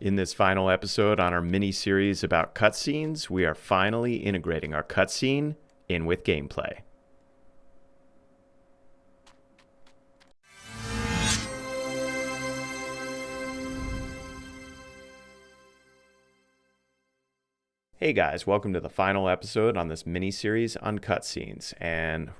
In this final episode on our mini-series about cutscenes, we are finally integrating our cutscene in with gameplay. Hey guys, welcome to the final episode on this mini-series on cutscenes, and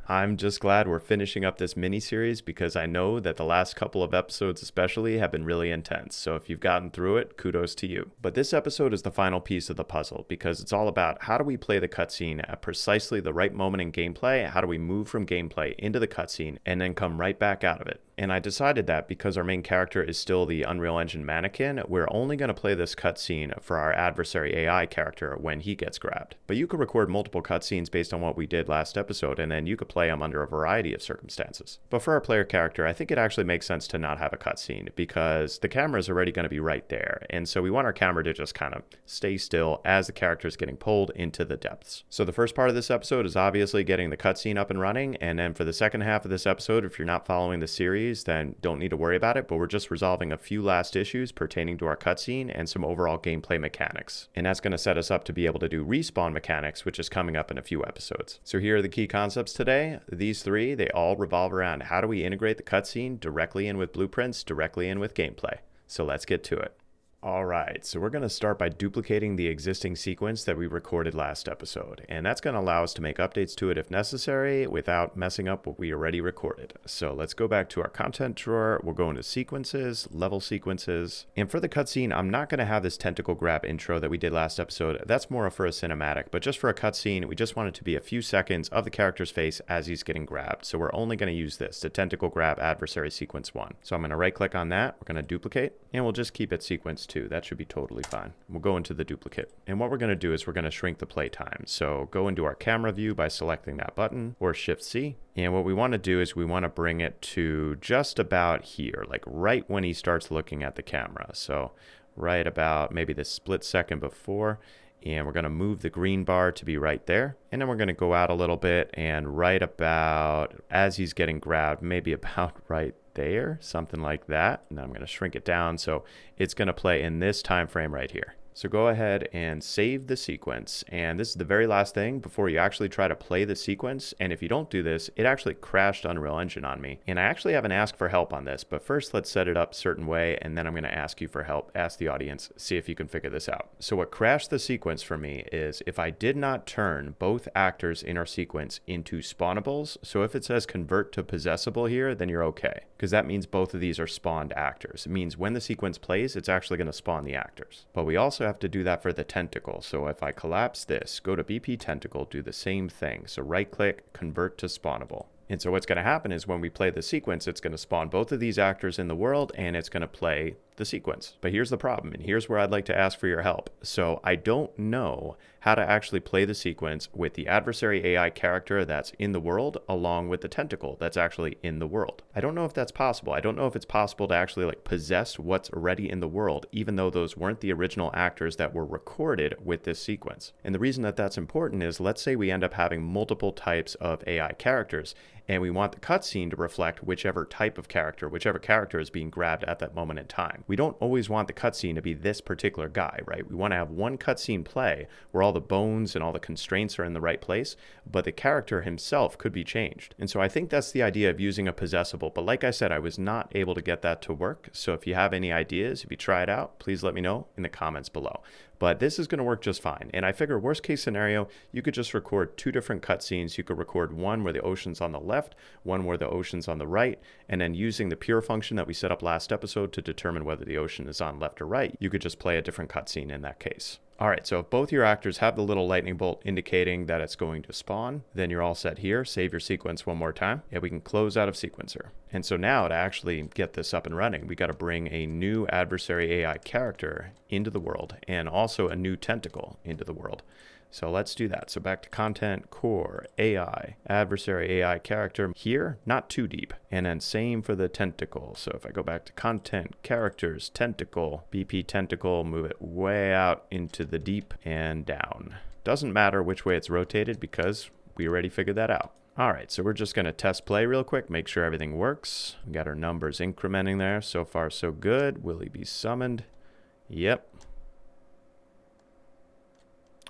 I'm just glad we're finishing up this mini-series because I know that the last couple of episodes especially have been really intense, so if you've gotten through it, kudos to you. But this episode is the final piece of the puzzle because it's all about how do we play the cutscene at precisely the right moment in gameplay, how do we move from gameplay into the cutscene, and then come right back out of it. And I decided that because our main character is still the Unreal Engine mannequin, we're only going to play this cutscene for our adversary AI character when he gets grabbed. But you could record multiple cutscenes based on what we did last episode, and then you could play them under a variety of circumstances. But for our player character, I think it actually makes sense to not have a cutscene because the camera is already going to be right there. And so we want our camera to just kind of stay still as the character is getting pulled into the depths. So the first part of this episode is obviously getting the cutscene up and running. And then for the second half of this episode, if you're not following the series, then don't need to worry about it, but we're just resolving a few last issues pertaining to our cutscene and some overall gameplay mechanics. And that's going to set us up to be able to do respawn mechanics, which is coming up in a few episodes. So here are the key concepts today. These three, they all revolve around how do we integrate the cutscene directly in with blueprints, directly in with gameplay. So let's get to it. All right, so we're going to start by duplicating the existing sequence that we recorded last episode, and that's going to allow us to make updates to it if necessary without messing up what we already recorded. So let's go back to our content drawer. We'll go into sequences, level sequences, and for the cutscene, I'm not going to have this tentacle grab intro that we did last episode. That's more for a cinematic, but just for a cutscene, we just want it to be a few seconds of the character's face as he's getting grabbed. So we're only going to use this, the tentacle grab adversary sequence 1. So I'm going to right click on that. We're going to duplicate, and we'll just keep it sequence 2. That should be totally fine. We'll go into the duplicate. And what we're going to do is we're going to shrink the play time. So go into our camera view by selecting that button or Shift C. And what we want to do is we want to bring it to just about here, like right when he starts looking at the camera. So right about maybe the split second before. And we're going to move the green bar to be right there. And then we're going to go out a little bit and right about as he's getting grabbed, maybe about right there, something like that. And I'm going to shrink it down so it's going to play in this time frame right here. So go ahead and save the sequence. And this is the very last thing before you actually try to play the sequence. And if you don't do this, it actually crashed Unreal Engine on me. And I actually haven't asked for help on this, but first let's set it up a certain way. And then I'm going to ask you for help, ask the audience, see if you can figure this out. So what crashed the sequence for me is if I did not turn both actors in our sequence into spawnables. So if it says convert to possessable here, then you're okay. Because that means both of these are spawned actors. It means when the sequence plays, it's actually going to spawn the actors. But we also have to do that for the tentacle. So if I collapse this, go to BP tentacle, do the same thing. So right click, convert to spawnable. And so what's going to happen is when we play the sequence, it's going to spawn both of these actors in the world and it's going to play the sequence. But here's the problem, and here's where I'd like to ask for your help. So I don't know how to actually play the sequence with the adversary AI character that's in the world along with the tentacle that's actually in the world. I don't know if that's possible. I don't know if it's possible to actually like possess what's already in the world, even though those weren't the original actors that were recorded with this sequence. And the reason that that's important is let's say we end up having multiple types of AI characters and we want the cutscene to reflect whichever type of character, whichever character is being grabbed at that moment in time. We don't always want the cutscene to be this particular guy, right? We want to have one cutscene play where all the bones and all the constraints are in the right place, but the character himself could be changed. And so I think that's the idea of using a possessable. But like I said, I was not able to get that to work. So if you have any ideas, if you try it out, please let me know in the comments below. But this is going to work just fine. And I figure worst case scenario, you could just record two different cutscenes. You could record one where the ocean's on the left, one where the ocean's on the right, and then using the pure function that we set up last episode to determine whether the ocean is on left or right, you could just play a different cutscene in that case. All right, so if both your actors have the little lightning bolt indicating that it's going to spawn, then you're all set here. Save your sequence one more time, and we can close out of sequencer. And so now to actually get this up and running, we got to bring a new adversary AI character into the world and also a new tentacle into the world. So let's do that. So back to content, core, AI, adversary AI character here, not too deep. And then same for the tentacle. So if I go back to content, characters, tentacle, BP tentacle, move it way out into the deep and down. Doesn't matter which way it's rotated because we already figured that out. All right, so we're just going to test play real quick, make sure everything works. We got our numbers incrementing there. So far, so good. Will he be summoned? Yep.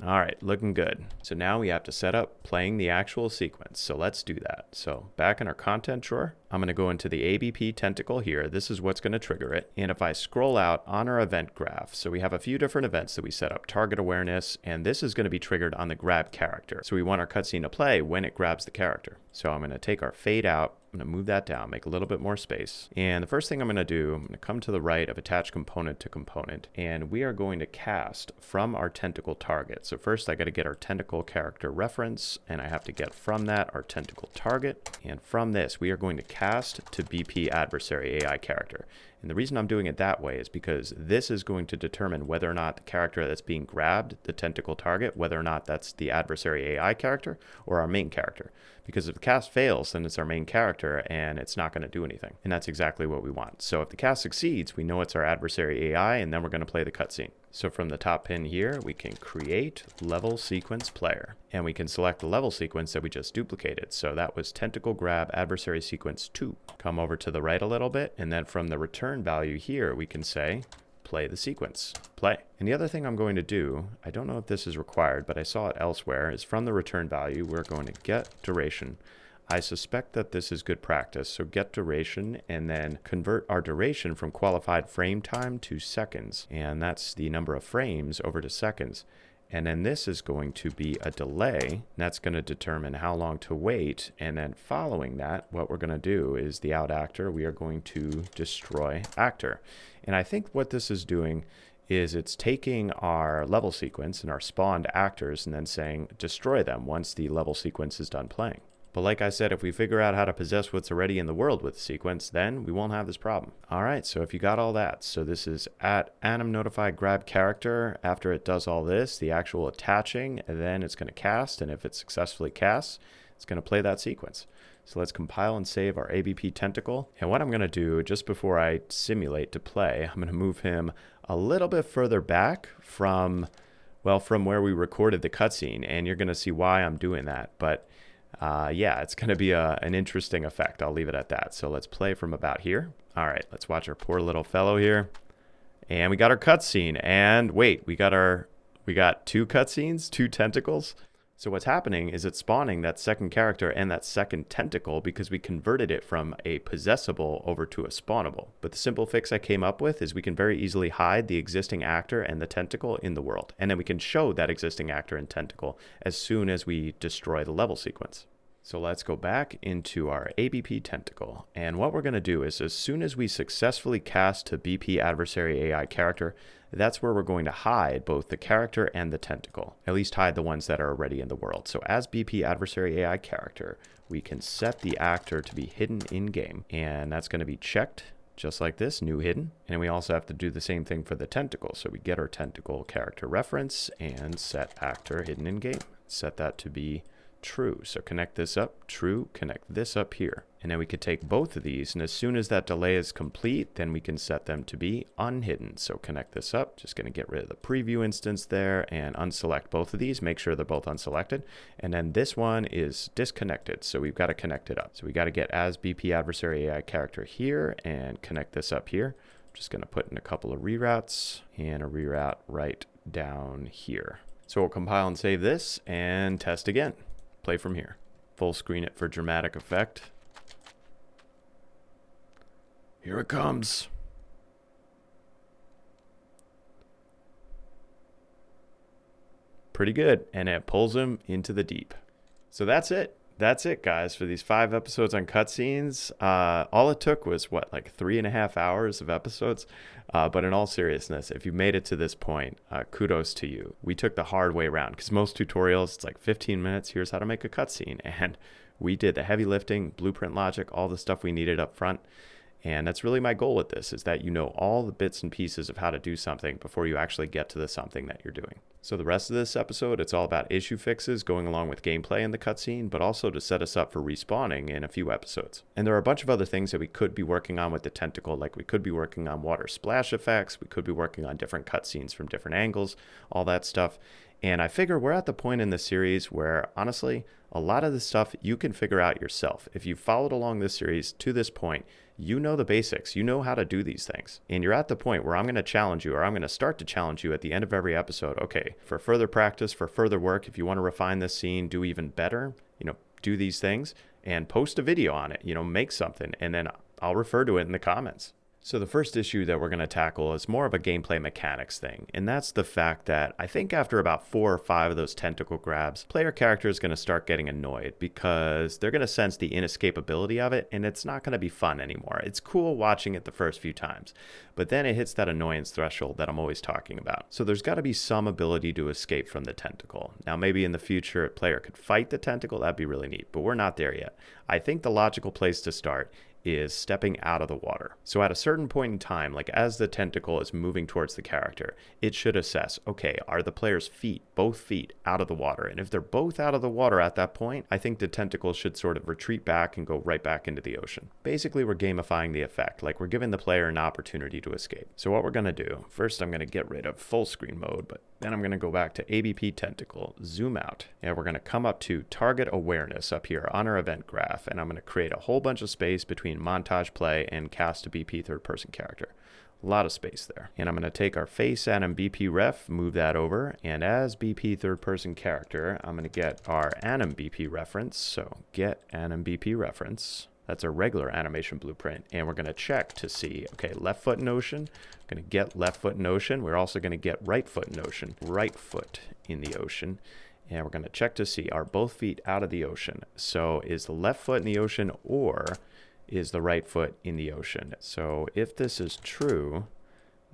All right, looking good. So now we have to set up playing the actual sequence. So let's do that. So back in our content drawer, I'm going to go into the ABP tentacle here. This is what's going to trigger it. And if I scroll out on our event graph, so we have a few different events that we set up, target awareness, and this is going to be triggered on the grab character. So we want our cutscene to play when it grabs the character. So I'm going to take our fade out. I'm going to move that down, make a little bit more space. And the first thing I'm going to do, I'm going to come to the right of attach component to component, and we are going to cast from our tentacle target. So first I got to get our tentacle character reference, and I have to get from that our tentacle target. And from this, we are going to cast to BP adversary AI character. And the reason I'm doing it that way is because this is going to determine whether or not the character that's being grabbed, the tentacle target, whether or not that's the adversary AI character or our main character. Because if the cast fails, then it's our main character and it's not going to do anything. And that's exactly what we want. So if the cast succeeds, we know it's our adversary AI, and then we're going to play the cutscene. So from the top pin here, we can create level sequence player, and we can select the level sequence that we just duplicated. So that was tentacle grab adversary sequence 2. Come over to the right a little bit, and then from the return value here, we can say play the sequence, play. And the other thing I'm going to do, I don't know if this is required, but I saw it elsewhere, is from the return value, we're going to get duration. I suspect that this is good practice, so get duration and then convert our duration from qualified frame time to seconds, and that's the number of frames over to seconds. And then this is going to be a delay, and that's going to determine how long to wait. And then following that, what we're going to do is the out actor, we are going to destroy actor. And I think what this is doing is it's taking our level sequence and our spawned actors and then saying destroy them once the level sequence is done playing. But like I said, if we figure out how to possess what's already in the world with the sequence, then we won't have this problem. All right, so if you got all that, so this is at anim notify grab character. After it does all this, the actual attaching, and then it's going to cast, and if it successfully casts, it's going to play that sequence. So let's compile and save our ABP tentacle. And what I'm going to do, just before I simulate to play, I'm going to move him a little bit further back from where we recorded the cutscene, and you're going to see why I'm doing that. But yeah, it's going to be an interesting effect. I'll leave it at that. So let's play from about here. All right, let's watch our poor little fellow here. And we got our cutscene. And wait, we got two cutscenes, two tentacles. So what's happening is it's spawning that second character and that second tentacle because we converted it from a possessable over to a spawnable. But the simple fix I came up with is we can very easily hide the existing actor and the tentacle in the world. And then we can show that existing actor and tentacle as soon as we destroy the level sequence. So let's go back into our ABP tentacle. And what we're going to do is as soon as we successfully cast to BP adversary AI character, that's where we're going to hide both the character and the tentacle, at least hide the ones that are already in the world. So as BP adversary AI character, we can set the actor to be hidden in game, and that's going to be checked just like this, new hidden. And we also have to do the same thing for the tentacle. So we get our tentacle character reference and set actor hidden in game, set that to be true. So connect this up, true, connect this up here. And then we could take both of these, and as soon as that delay is complete, then we can set them to be unhidden. So connect this up, just going to get rid of the preview instance there and unselect both of these, make sure they're both unselected. And then this one is disconnected, so we've got to connect it up. So we got to get as BP adversary AI character here and connect this up here. I'm just going to put in a couple of reroutes and a reroute right down here. So we'll compile and save this and test again. Play from here. Full screen it for dramatic effect. Here it comes. Pretty good. And it pulls him into the deep. So that's it. That's it, guys, for these 5 episodes on cutscenes. All it took was, like 3.5 hours of episodes? But in all seriousness, if you made it to this point, kudos to you. We took the hard way around, because most tutorials, it's like 15 minutes, here's how to make a cutscene. And we did the heavy lifting, blueprint logic, all the stuff we needed up front. And that's really my goal with this, is that you know all the bits and pieces of how to do something before you actually get to the something that you're doing. So the rest of this episode, it's all about issue fixes going along with gameplay in the cutscene, but also to set us up for respawning in a few episodes. And there are a bunch of other things that we could be working on with the tentacle, like we could be working on water splash effects, we could be working on different cutscenes from different angles, all that stuff. And I figure we're at the point in the series where, honestly, a lot of the stuff you can figure out yourself. If you followed along this series to this point, You know the basics. You know how to do these things. And you're at the point where I'm going to challenge you, or I'm going to start to challenge you at the end of every episode. Okay, for further practice, for further work, if you want to refine this scene, do even better, do these things and post a video on it, make something, and then I'll refer to it in the comments. So the first issue that we're going to tackle is more of a gameplay mechanics thing, and that's the fact that I think after about 4 or 5 of those tentacle grabs, player character is going to start getting annoyed because they're going to sense the inescapability of it, and it's not going to be fun anymore. It's cool watching it the first few times, but then it hits that annoyance threshold that I'm always talking about. So there's got to be some ability to escape from the tentacle. Now maybe in the future a player could fight the tentacle, that'd be really neat, but we're not there yet. I think the logical place to start is stepping out of the water. So at a certain point in time, like as the tentacle is moving towards the character, it should assess, okay, are the player's feet, both feet, out of the water? And if they're both out of the water at that point, I think the tentacle should sort of retreat back and go right back into the ocean. Basically, we're gamifying the effect, like we're giving the player an opportunity to escape. So what we're gonna do, first I'm gonna get rid of full screen mode, but then I'm gonna go back to ABP Tentacle, zoom out, and we're gonna come up to target awareness up here on our event graph, and I'm gonna create a whole bunch of space between montage play and cast a BP third person character. A lot of space there. And I'm going to take our face anim BP ref, move that over, and as BP third person character, I'm going to get our anim BP reference. So get anim BP reference. That's a regular animation blueprint. And we're going to check to see, okay, left foot in ocean. I'm going to get left foot in ocean. We're also going to get right foot in ocean. Right foot in the ocean. And we're going to check to see, are both feet out of the ocean? So is the left foot in the ocean, or is the right foot in the ocean? So if this is true,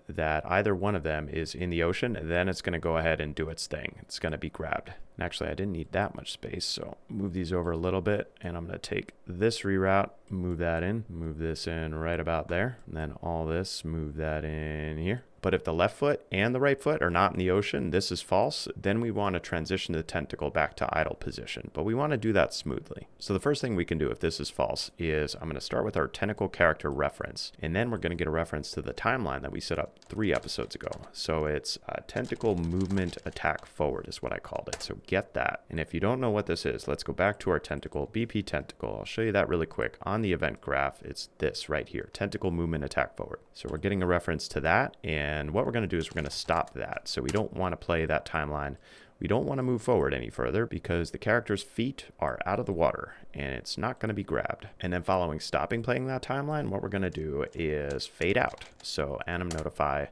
that either one of them is in the ocean, then it's going to go ahead and do its thing. It's going to be grabbed. And actually, I didn't need that much space, so move these over a little bit, and I'm going to take this reroute, move that in, move this in right about there, and then all this, move that in here. But if the left foot and the right foot are not in the ocean, this is false, then we want to transition the tentacle back to idle position. But we want to do that smoothly. So the first thing we can do if this is false is I'm going to start with our tentacle character reference. And then we're going to get a reference to the timeline that we set up 3 episodes ago. So it's tentacle movement attack forward is what I called it. So get that. And if you don't know what this is, let's go back to our tentacle, BP tentacle. I'll show you that really quick. On the event graph, it's this right here, tentacle movement attack forward. So we're getting a reference to that. And what we're going to do is we're going to stop that. So we don't want to play that timeline. We don't want to move forward any further because the character's feet are out of the water and it's not going to be grabbed. And then following stopping playing that timeline, what we're going to do is fade out. So anim notify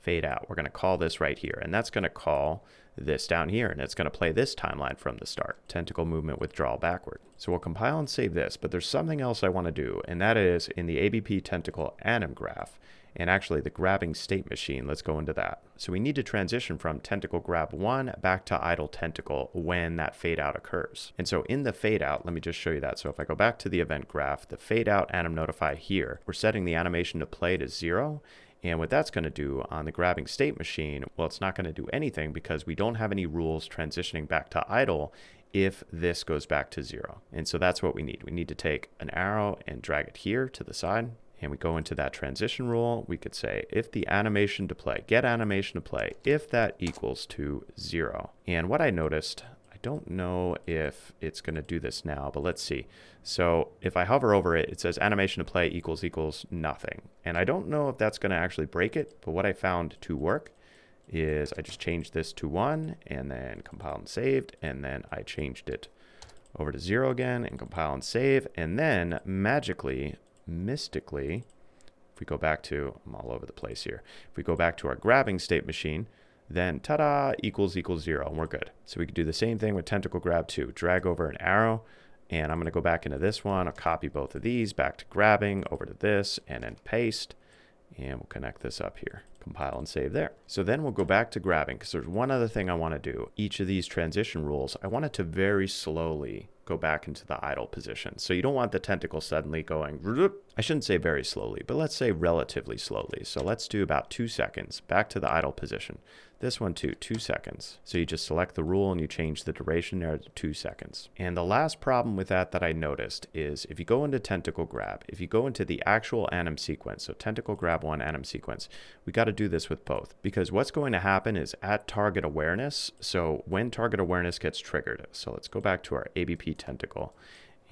fade out. We're going to call this right here, and that's going to call this down here, and it's going to play this timeline from the start. Tentacle movement withdrawal backward. So we'll compile and save this, but there's something else I want to do, and that is in the ABP tentacle anim graph. And actually the grabbing state machine, let's go into that. So we need to transition from tentacle grab 1 back to idle tentacle when that fade out occurs. And so in the fade out, let me just show you that. So if I go back to the event graph, the fade out anim notify here, we're setting the animation to play to 0. And what that's going to do on the grabbing state machine, well, it's not going to do anything because we don't have any rules transitioning back to idle if this goes back to 0. And so that's what we need. We need to take an arrow and drag it here to the side. And we go into that transition rule. We could say if the animation to play, get animation to play, if that equals to 0. And what I noticed, I don't know if it's going to do this now, but let's see. So if I hover over it, it says animation to play equals nothing. And I don't know if that's going to actually break it, but what I found to work is I just changed this to 1 and then compile and saved, and then I changed it over to 0 again and compile and save, and then magically, mystically, if we go back to, I'm all over the place here, if we go back to our grabbing state machine, then ta-da, equals 0, and we're good. So we could do the same thing with tentacle grab 2. Drag over an arrow, and I'm going to go back into this one. I'll copy both of these back to grabbing, over to this, and then paste, and we'll connect this up here. Compile and save there. So then we'll go back to grabbing because there's one other thing I want to do. Each of these transition rules, I want it to very slowly go back into the idle position. So you don't want the tentacle suddenly going, I shouldn't say very slowly, but let's say relatively slowly. So let's do about 2 seconds back to the idle position. This one too, 2 seconds. So you just select the rule and you change the duration there to 2 seconds. And the last problem with that I noticed is if you go into tentacle grab, if you go into the actual anim sequence, so tentacle grab 1 anim sequence, we got to do this with both because what's going to happen is at target awareness. So when target awareness gets triggered, so let's go back to our ABP tentacle.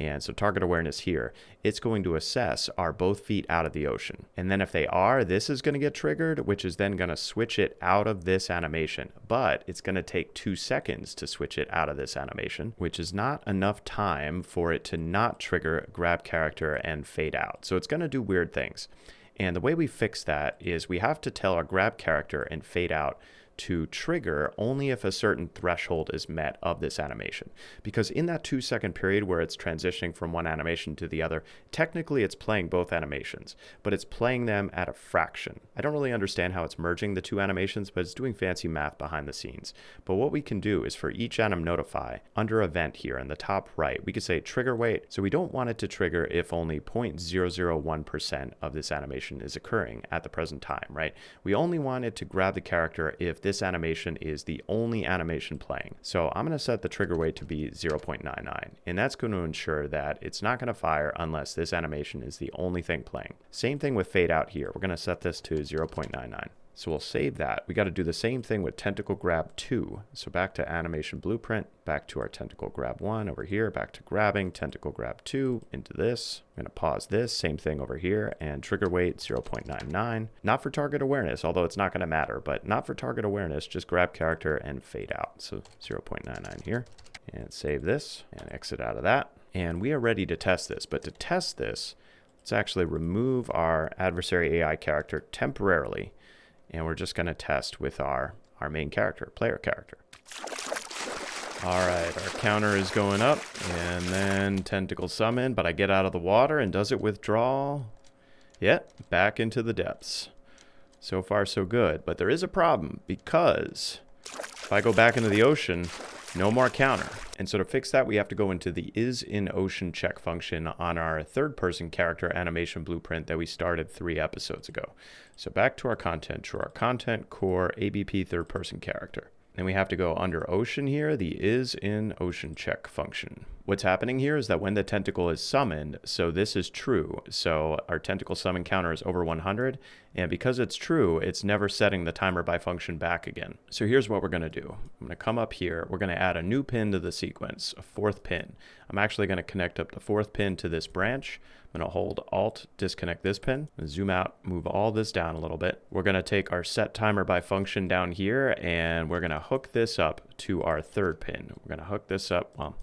And so target awareness here, it's going to assess, are both feet out of the ocean? And then if they are, this is going to get triggered, which is then going to switch it out of this animation. But it's going to take 2 seconds to switch it out of this animation, which is not enough time for it to not trigger grab character and fade out. So it's going to do weird things. And the way we fix that is we have to tell our grab character and fade out to trigger only if a certain threshold is met of this animation. Because in that 2-second period where it's transitioning from one animation to the other, technically it's playing both animations, but it's playing them at a fraction. I don't really understand how it's merging the 2 animations, but it's doing fancy math behind the scenes. But what we can do is for each anim notify, under event here in the top right, we could say trigger weight. So we don't want it to trigger if only 0.001% of this animation is occurring at the present time, right? We only want it to grab the character if this animation is the only animation playing. So I'm going to set the trigger weight to be 0.99, and that's going to ensure that it's not going to fire unless this animation is the only thing playing. Same thing with fade out here. We're going to set this to 0.99. So we'll save that. We got to do the same thing with tentacle grab 2. So back to animation blueprint, back to our tentacle grab 1 over here, back to grabbing, tentacle grab 2 into this. I'm going to pause this, same thing over here, and trigger weight 0.99. Not for target awareness, although it's not going to matter, but not for target awareness, just grab character and fade out. So 0.99 here, and save this and exit out of that. And we are ready to test this, but to test this, let's actually remove our adversary AI character temporarily. And we're just going to test with our main character, player character. All right, our counter is going up, and then tentacle summon, but I get out of the water, and does it withdraw? Yep, back into the depths. So far, so good. But there is a problem, because if I go back into the ocean, no more counter. And so to fix that, we have to go into the isInOcean check function on our third-person character animation blueprint that we started 3 episodes ago. So back to our content, to our content core ABP third-person character. Then we have to go under ocean here, the isInOcean check function. What's happening here is that when the tentacle is summoned, so this is true. So our tentacle summon counter is over 100. And because it's true, it's never setting the timer by function back again. So here's what we're going to do. I'm going to come up here. We're going to add a new pin to the sequence, a 4th pin. I'm actually going to connect up the 4th pin to this branch. I'm going to hold Alt, disconnect this pin, zoom out, move all this down a little bit. We're going to take our set timer by function down here, and we're going to hook this up to our 3rd pin. We're going to hook this up. Well,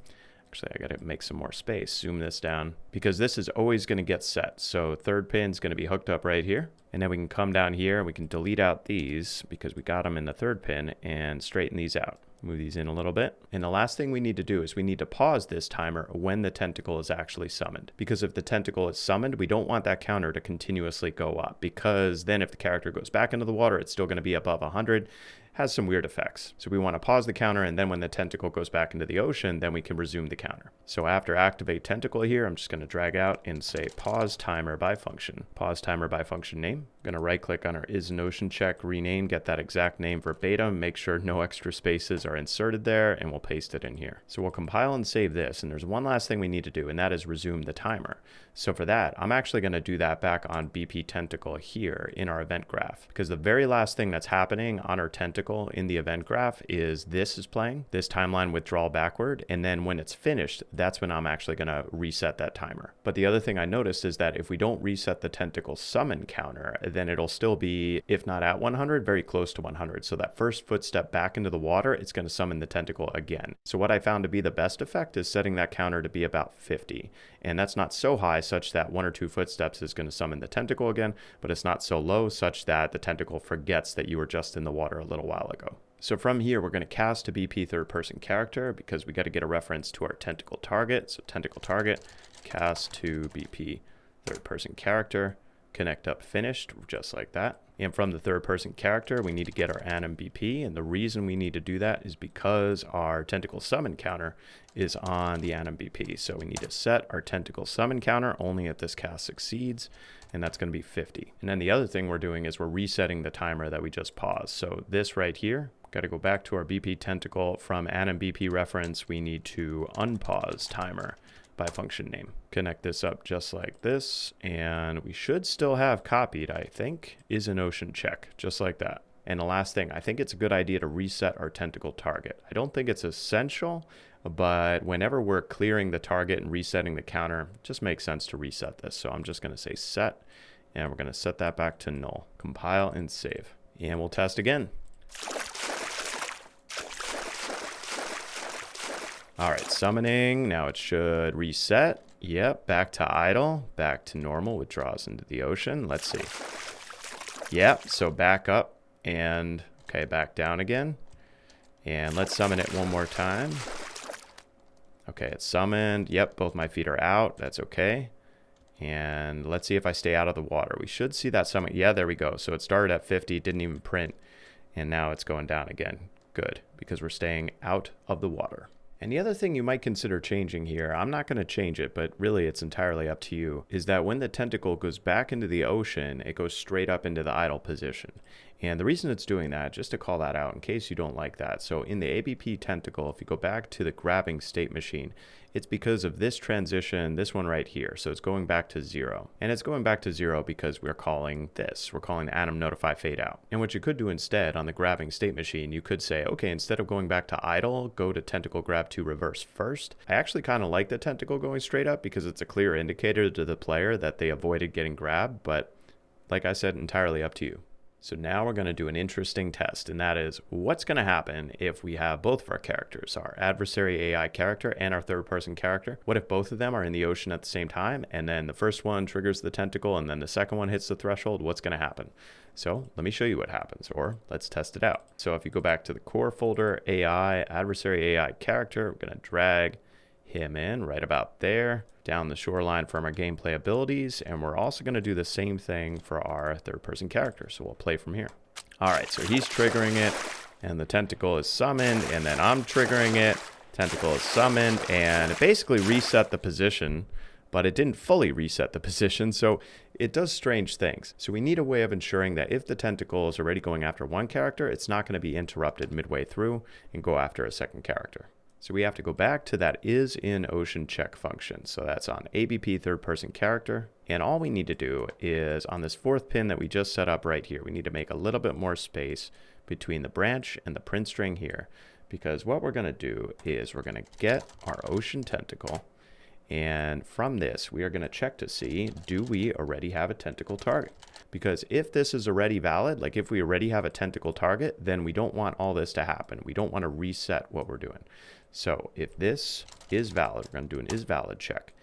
actually, I got to make some more space. Zoom this down because this is always going to get set. So 3rd pin is going to be hooked up right here. And then we can come down here and we can delete out these because we got them in the 3rd pin and straighten these out. Move these in a little bit. And the last thing we need to do is we need to pause this timer when the tentacle is actually summoned. Because if the tentacle is summoned, we don't want that counter to continuously go up. Because then if the character goes back into the water, it's still going to be above 100. Has some weird effects. So we want to pause the counter, and then when the tentacle goes back into the ocean, then we can resume the counter. So after activate tentacle here, I'm just going to drag out and say pause timer by function. Pause timer by function name. I'm going to right click on our isInOcean check, rename, get that exact name verbatim, make sure no extra spaces are inserted there, and we'll paste it in here. So we'll compile and save this, and there's one last thing we need to do, and that is resume the timer. So for that, I'm actually going to do that back on BP tentacle here in our event graph, because the very last thing that's happening on our tentacle in the event graph is this is playing, this timeline withdrawal backward, and then when it's finished, that's when I'm actually going to reset that timer. But the other thing I noticed is that if we don't reset the tentacle summon counter, then it'll still be, if not at 100, very close to 100. So that first footstep back into the water, it's going to summon the tentacle again. So what I found to be the best effect is setting that counter to be about 50. And that's not so high such that 1 or 2 footsteps is going to summon the tentacle again, but it's not so low such that the tentacle forgets that you were just in the water a little while ago. So from here, we're going to cast to BP third person character because we got to get a reference to our tentacle target. So tentacle target, cast to BP third person character, connect up finished, just like that. And from the third person character, we need to get our anim BP. And the reason we need to do that is because our tentacle summon counter is on the anim BP. So we need to set our tentacle summon counter only if this cast succeeds. And that's going to be 50. And then the other thing we're doing is we're resetting the timer that we just paused. So this right here, got to go back to our BP tentacle. From anim BP reference, we need to unpause timer by function name. Connect this up just like this, and we should still have copied, I think, isInOcean check, just like that. And the last thing, I think it's a good idea to reset our tentacle target. I don't think it's essential, but whenever we're clearing the target and resetting the counter, it just makes sense to reset this. So I'm just going to say set, and we're going to set that back to null. Compile and save. And we'll test again. All right, summoning. Now it should reset. Yep, back to idle, back to normal, withdraws into the ocean. Let's see. Yep, so back up and, okay, back down again. And let's summon it one more time. Okay, it's summoned. Yep, both my feet are out. That's okay. And let's see if I stay out of the water. We should see that summon. Yeah, there we go. So it started at 50, didn't even print. And now it's going down again. Good, because we're staying out of the water. And the other thing you might consider changing here, I'm not going to change it, but really it's entirely up to you, is that when the tentacle goes back into the ocean, it goes straight up into the idle position. And the reason it's doing that, just to call that out in case you don't like that. So in the ABP tentacle, if you go back to the grabbing state machine, it's because of this transition, this one right here. So it's going back to 0. And it's going back to 0 because we're calling this. We're calling the atom notify fade out. And what you could do instead on the grabbing state machine, you could say, okay, instead of going back to idle, go to tentacle grab to reverse first. I actually kind of like the tentacle going straight up because it's a clear indicator to the player that they avoided getting grabbed. But like I said, entirely up to you. So now we're going to do an interesting test, and that is what's going to happen if we have both of our characters, our adversary AI character and our third-person character. What if both of them are in the ocean at the same time, and then the first one triggers the tentacle, and then the second one hits the threshold? What's going to happen? So let me show you what happens, or let's test it out. So if you go back to the core folder, AI, adversary AI character, we're going to drag him in right about there, down the shoreline from our gameplay abilities, and we're also going to do the same thing for our third-person character. So we'll play from here. All right, so he's triggering it, and the tentacle is summoned, and then I'm triggering it. Tentacle is summoned, and it basically reset the position, but it didn't fully reset the position, so it does strange things. So we need a way of ensuring that if the tentacle is already going after one character, it's not going to be interrupted midway through and go after a second character. So we have to go back to that is in ocean check function. So that's on ABP third person character. And all we need to do is on this fourth pin that we just set up right here, we need to make a little bit more space between the branch and the print string here. Because what we're going to do is we're going to get our ocean tentacle. And from this, we are going to check to see, do we already have a tentacle target? Because if this is already valid, like if we already have a tentacle target, then we don't want all this to happen. We don't want to reset what we're doing. So if this is valid, we're going to do an is valid check.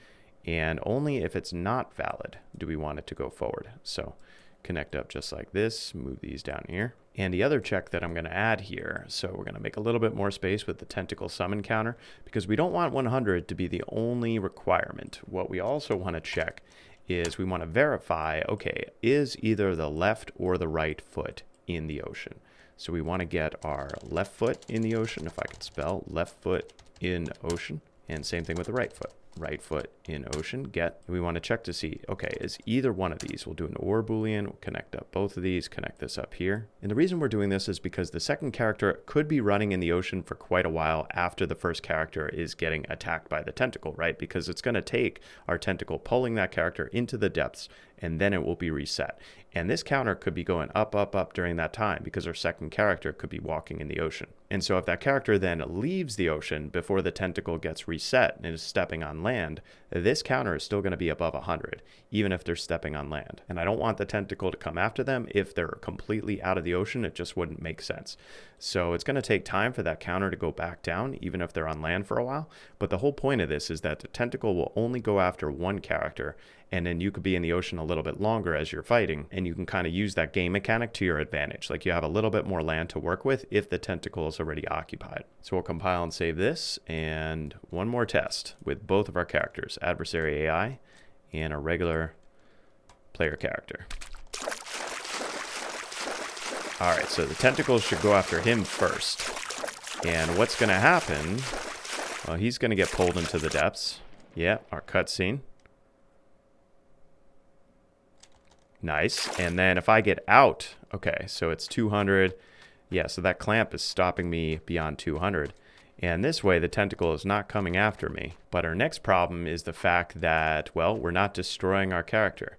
And only if it's not valid do we want it to go forward. So connect up just like this, move these down here. And the other check that I'm going to add here, so we're going to make a little bit more space with the tentacle summon counter, because we don't want 100 to be the only requirement. What we also want to check is we want to verify, okay, is either the left or the right foot in the ocean? So we want to get our left foot in the ocean, if I could spell, left foot in ocean, and same thing with the right foot. Right foot in ocean, get. We want to check to see, okay, is either one of these. We'll do an OR Boolean, we'll connect up both of these, connect this up here. And the reason we're doing this is because the second character could be running in the ocean for quite a while after the first character is getting attacked by the tentacle, right? Because it's going to take our tentacle pulling that character into the depths, and then it will be reset. And this counter could be going up, up, up during that time because our second character could be walking in the ocean. And so if that character then leaves the ocean before the tentacle gets reset and is stepping on land, this counter is still going to be above 100, even if they're stepping on land. And I don't want the tentacle to come after them if they're completely out of the ocean. It just wouldn't make sense. So it's going to take time for that counter to go back down, even if they're on land for a while. But the whole point of this is that the tentacle will only go after one character, and then you could be in the ocean a little bit longer as you're fighting, and you can kind of use that game mechanic to your advantage. Like you have a little bit more land to work with if the tentacle is already occupied. So we'll compile and save this, and one more test with both of our characters, adversary AI and a regular player character. All right, so the tentacles should go after him first. And what's going to happen, well, he's going to get pulled into the depths. Yeah, our cutscene. Nice. And then if I get out, okay, so it's 200. Yeah, so that clamp is stopping me beyond 200. And this way, the tentacle is not coming after me. But our next problem is the fact that, well, we're not destroying our character.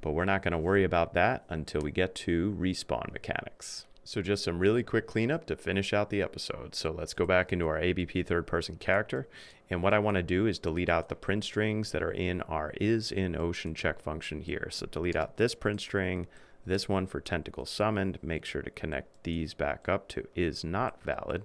But we're not going to worry about that until we get to respawn mechanics. So just some really quick cleanup to finish out the episode. So let's go back into our ABP third person character. And what I want to do is delete out the print strings that are in our isInOcean check function here. So delete out this print string, this one for tentacle summoned. Make sure to connect these back up to isNotValid,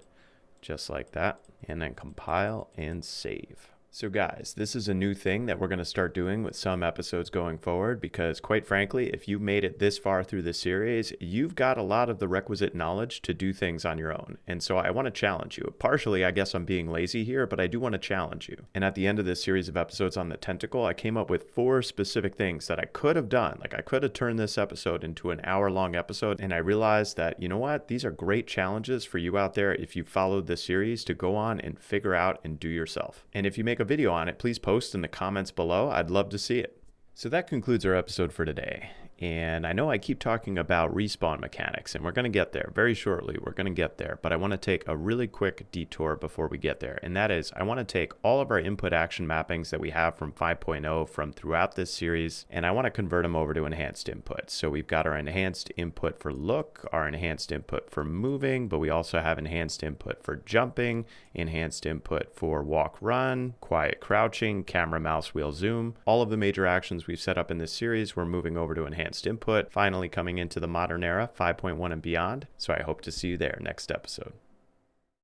just like that. And then compile and save. So guys, this is a new thing that we're going to start doing with some episodes going forward, because quite frankly, if you made it this far through the series, you've got a lot of the requisite knowledge to do things on your own. And so I want to challenge you. Partially, I guess I'm being lazy here, but I do want to challenge you. And at the end of this series of episodes on the Tentacle, I came up with 4 specific things that I could have done. Like I could have turned this episode into an hour-long episode. And I realized that, you know what? These are great challenges for you out there if you followed this series to go on and figure out and do yourself. And if you make a video on it, please post in the comments below. I'd love to see it. So that concludes our episode for today. And I know I keep talking about respawn mechanics, and we're going to get there very shortly. We're going to get there, but I want to take a really quick detour before we get there. And that is, I want to take all of our input action mappings that we have from 5.0 from throughout this series, and I want to convert them over to enhanced input. So we've got our enhanced input for look, our enhanced input for moving, but we also have enhanced input for jumping, enhanced input for walk run, quiet crouching, camera mouse wheel zoom. All of the major actions we've set up in this series, we're moving over to enhanced input, finally coming into the modern era, 5.1 and beyond. So I hope to see you there next episode.